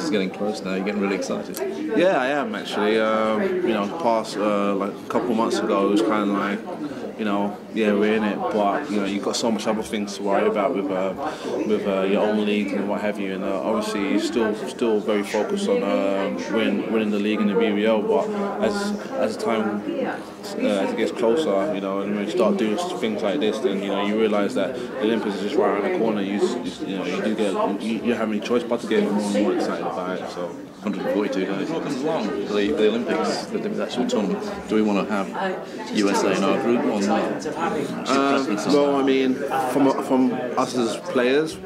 is getting close now. You're getting really excited. Yeah, I am actually. You know, past like a couple months ago, it was kind of like, you know, yeah, we're in it, but you know, you've got so much other things to worry about with your own league and what have you. And obviously, you're still very focused on winning the league in the BBL. But as time as it gets closer, you know, and when you start doing things like this, then you know you realise that the Olympics is just right around the corner. You know, you don't have any choice but to get more and more excited about it. So. 142 days. What comes along the Olympics, the actual tournament? Do we want to have USA in our group or not? Well, I mean, from us as players,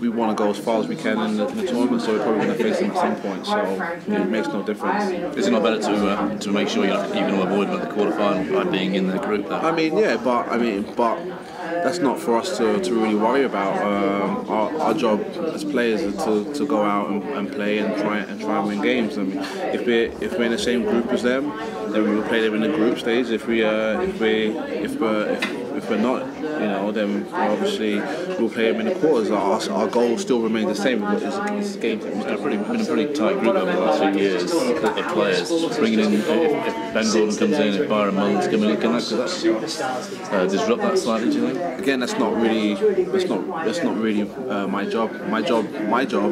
we want to go as far as we can in the tournament, so we're probably going to face them at some point. So it makes no difference. Is it not better to make sure you're going to avoid the quarterfinal by being in the group? Though? I mean, yeah, but that's not for us to really worry about. Our job as players is to go out and play and try and win games. I mean, if we're in the same group as them, then we will play them in the group stage. If we're not, you know, then obviously we'll play them in the quarters. Our goal still remains the same. It's games. It's been a pretty tight group over the last few years of players. Bringing in, if Ben Gordon comes in, if Byron Mullins comes in, can that disrupt that slightly? Do you think? Again, that's not really my job. My job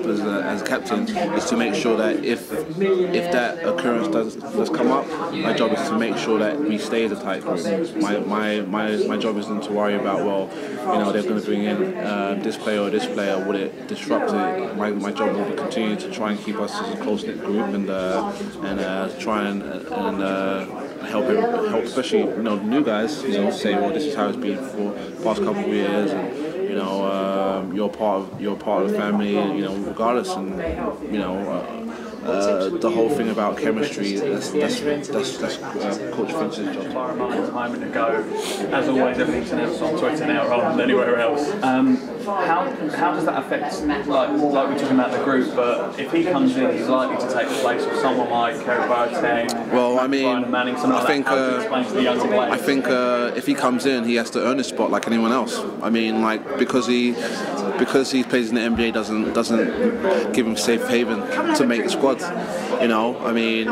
as a captain is to make sure that if that occurrence does come up, my job is to make sure that we stay as a tight group. My job isn't to worry about, well, you know, they're going to bring in this player or this player. Would it disrupt it? My job will be continue to try and keep us as a close knit group and try and help, especially, you know, the new guys. You know, say, well, this is how it's been for the past couple of years, and you know, you're part of the family. You know, regardless, and you know. The whole thing about chemistry, that's Coach Finch's job. A moment ago, as always, everything's announced on Twitter now rather than anywhere else. How does that affect, like we're talking about the group, but if he comes in, he's likely to take the place of someone like Boateng, well, I mean, Manning, I think if he comes in, he has to earn his spot like anyone else. I mean, like because he plays in the NBA doesn't give him safe haven to make the squad. You know, I mean,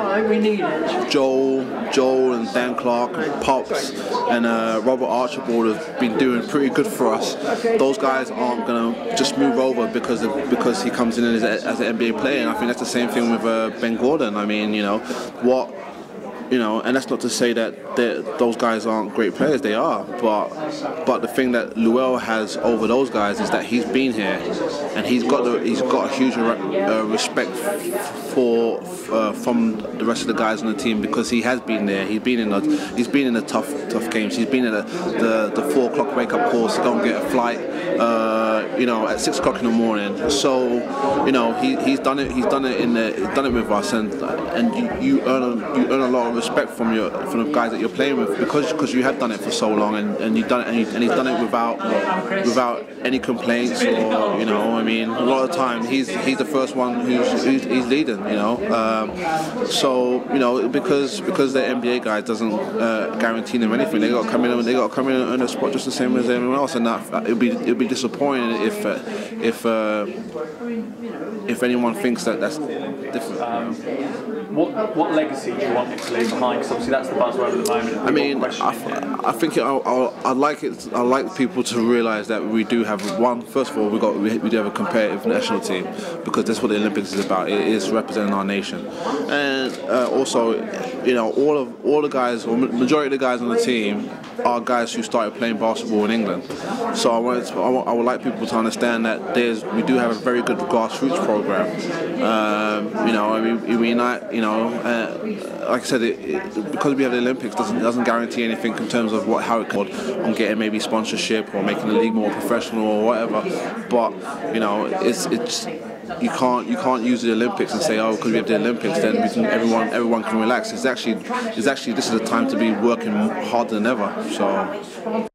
Joel and Dan Clark and Pops and Robert Archibald have been doing pretty good for us. Those guys aren't going to just move over because he comes in as an NBA player, and I think that's the same thing with Ben Gordon. I mean, you know, and that's not to say that those guys aren't great players. They are, but the thing that Luel has over those guys is that he's been here, and he's got a huge respect from the rest of the guys on the team because he has been there. He's been in the tough games. He's been in the 4 o'clock wake up calls to go and get a flight. You know, at 6 o'clock in the morning. So, you know, he's done it. He's done it with us, and you earn a lot of respect from the guys that you're playing with because you have done it for so long, and you've done it, and he's done it without any complaints, or you know, I mean, a lot of the time he's the first one who's leading. You know, so you know because the NBA guy doesn't guarantee them anything. They got to come in and earn a spot just the same as everyone else, and that it'd be disappointing if anyone thinks that's different. What legacy do you want it to leave behind? Because obviously that's the buzzword at the moment. I mean, I think I'd like people to realise that we do have one. First of all, we do have a competitive national team because that's what the Olympics is about. It is representing our nation, and also, you know, all the guys, or majority of the guys on the team, are guys who started playing basketball in England. So I would like people to understand that we do have a very good grassroots program. You know, I mean, you know, like I said, because we have the Olympics doesn't guarantee anything in terms of how it could on getting maybe sponsorship or making the league more professional or whatever. But you know, it's you can't use the Olympics and say, oh, because we have the Olympics, then everyone can relax. It's actually this is a time to be working harder than ever. So.